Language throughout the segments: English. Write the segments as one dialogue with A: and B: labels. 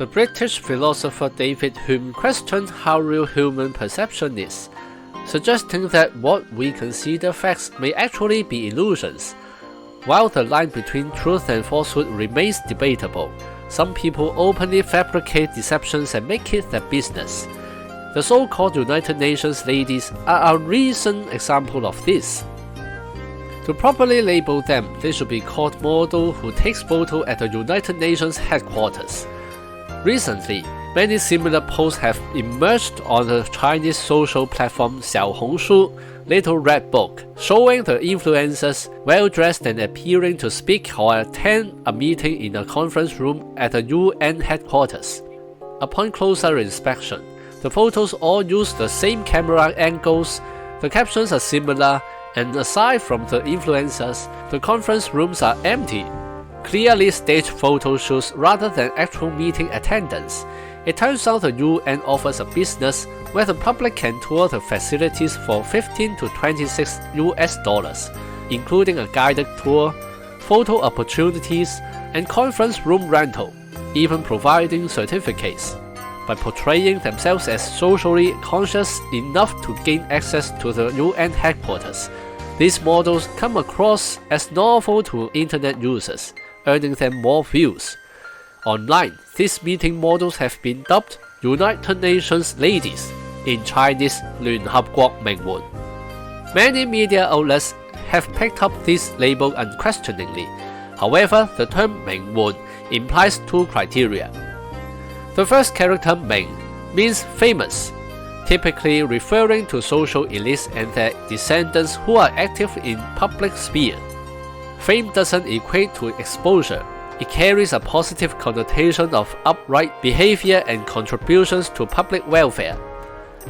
A: The British philosopher David Hume questioned how real human perception is, suggesting that what we consider facts may actually be illusions. While the line between truth and falsehood remains debatable, some people openly fabricate deceptions and make it their business. The so-called United Nations ladies are a recent example of this. To properly label them, they should be called model who takes photo at the United Nations headquarters. Recently, many similar posts have emerged on the Chinese social platform Xiaohongshu, Little Red Book, showing the influencers well-dressed and appearing to speak or attend a meeting in a conference room at the UN headquarters. Upon closer inspection, the photos all use the same camera angles, the captions are similar, and aside from the influencers, the conference rooms are empty. Clearly staged photo shoots rather than actual meeting attendance. It turns out the UN offers a business where the public can tour the facilities for $15 to $26, including a guided tour, photo opportunities, and conference room rental, even providing certificates. By portraying themselves as socially conscious enough to gain access to the UN headquarters, these models come across as novel to internet users, earning them more views. Online, these meeting models have been dubbed United Nations ladies, in Chinese 聯合國名媛. Many media outlets have picked up this label unquestioningly. However, the term 名媛 implies two criteria. The first character 名 means famous, typically referring to social elites and their descendants who are active in public sphere. Fame doesn't equate to exposure. It carries a positive connotation of upright behavior and contributions to public welfare.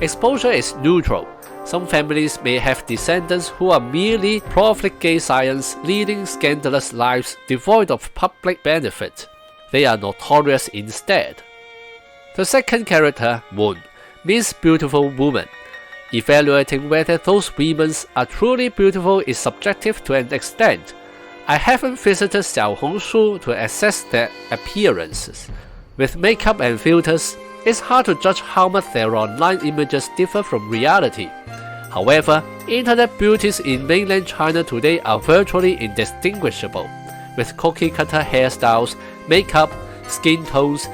A: Exposure is neutral. Some families may have descendants who are merely profligate science, leading scandalous lives devoid of public benefit. They are notorious instead. The second character, 媛, means beautiful woman. Evaluating whether those women are truly beautiful is subjective to an extent. I haven't visited Xiaohongshu to assess their appearances. With makeup and filters, it's hard to judge how much their online images differ from reality. However, internet beauties in mainland China today are virtually indistinguishable, with cookie-cutter hairstyles, makeup, skin tones,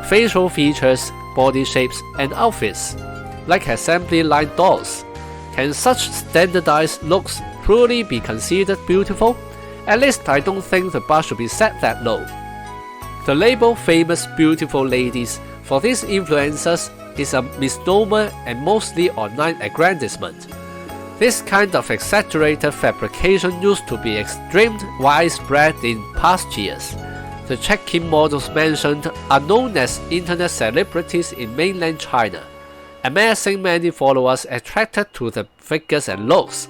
A: facial features, body shapes, and outfits, like assembly line dolls. Can such standardized looks truly be considered beautiful? At least I don't think the bar should be set that low. The label famous beautiful ladies for these influencers is a misnomer and mostly online aggrandizement. This kind of exaggerated fabrication used to be extremely widespread in past years. The check-in models mentioned are known as internet celebrities in mainland China, amassing many followers attracted to the figures and looks.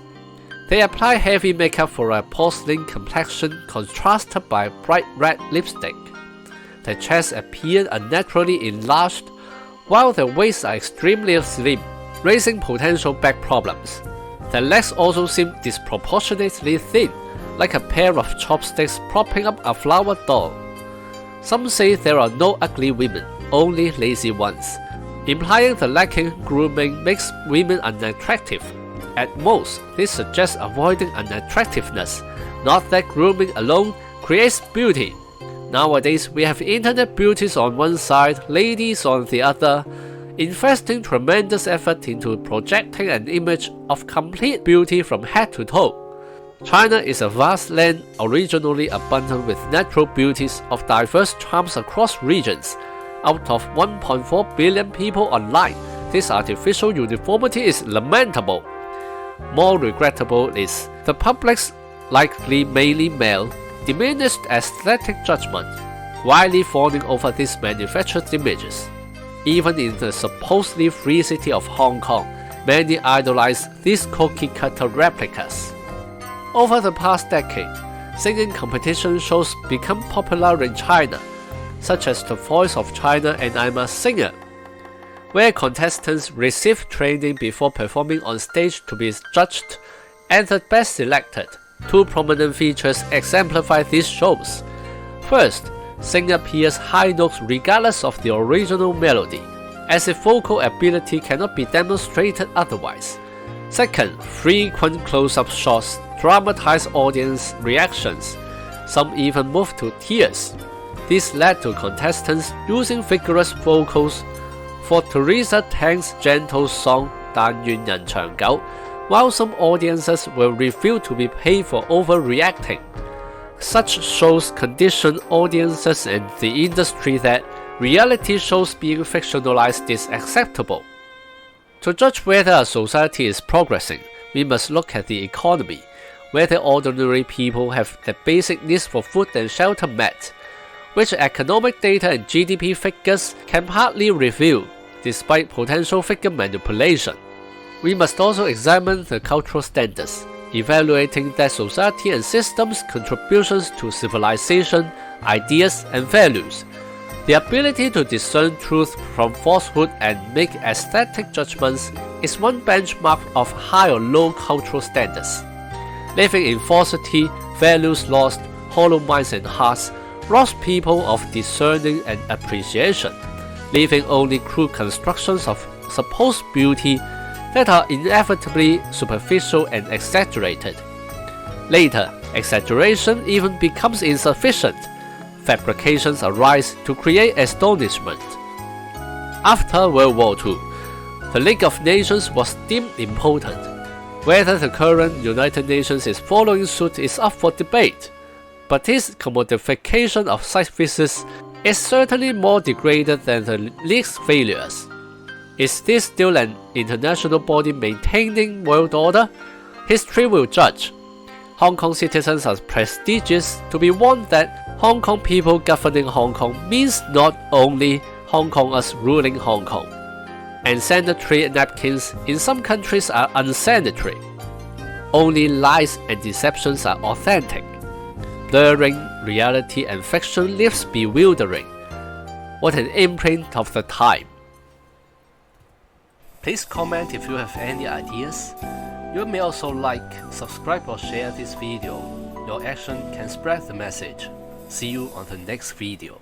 A: They apply heavy makeup for a porcelain complexion contrasted by bright red lipstick. Their chests appear unnaturally enlarged, while their waists are extremely slim, raising potential back problems. Their legs also seem disproportionately thin, like a pair of chopsticks propping up a flower doll. Some say there are no ugly women, only lazy ones, implying the lacking grooming makes women unattractive. At most, this suggests avoiding unattractiveness, not that grooming alone creates beauty. Nowadays, we have internet beauties on one side, ladies on the other, investing tremendous effort into projecting an image of complete beauty from head to toe. China is a vast land originally abundant with natural beauties of diverse charms across regions. Out of 1.4 billion people online, this artificial uniformity is lamentable. More regrettable is the public's, likely mainly male, diminished aesthetic judgment, widely fawning over these manufactured images. Even in the supposedly free city of Hong Kong, many idolize these cookie-cutter replicas. Over the past decade, singing competition shows become popular in China, such as The Voice of China and I'm a Singer, where contestants receive training before performing on stage to be judged and the best selected. Two prominent features exemplify these shows. First, singer appears high notes regardless of the original melody, as if vocal ability cannot be demonstrated otherwise. Second, frequent close-up shots dramatize audience reactions. Some even move to tears. This led to contestants using vigorous vocals for Teresa Tang's gentle song 但願人長久, while some audiences will refuse to be paid for overreacting. Such shows condition audiences and the industry that reality shows being fictionalized is acceptable. To judge whether a society is progressing, we must look at the economy, whether ordinary people have their basic needs for food and shelter met, which economic data and GDP figures can partly reveal, despite potential figure manipulation. We must also examine the cultural standards, evaluating that society and systems' contributions to civilization, ideas, and values. The ability to discern truth from falsehood and make aesthetic judgments is one benchmark of high or low cultural standards. Living in falsity, values lost, hollow minds and hearts, robs people of discerning and appreciation, leaving only crude constructions of supposed beauty that are inevitably superficial and exaggerated. Later, exaggeration even becomes insufficient. Fabrications arise to create astonishment. After World War II, the League of Nations was deemed important. Whether the current United Nations is following suit is up for debate, but its commodification of site visits is certainly more degraded than the League's failures. Is this still an international body maintaining world order? History will judge. Hong Kong citizens are prestigious to be warned that Hong Kong people governing Hong Kong means not only Hong Kongers ruling Hong Kong. And sanitary napkins in some countries are unsanitary. Only lies and deceptions are authentic. Blurring reality and fiction leaves bewildering. What an imprint of the time. Please comment if you have any ideas. You may also like, subscribe or share this video. Your action can spread the message. See you on the next video.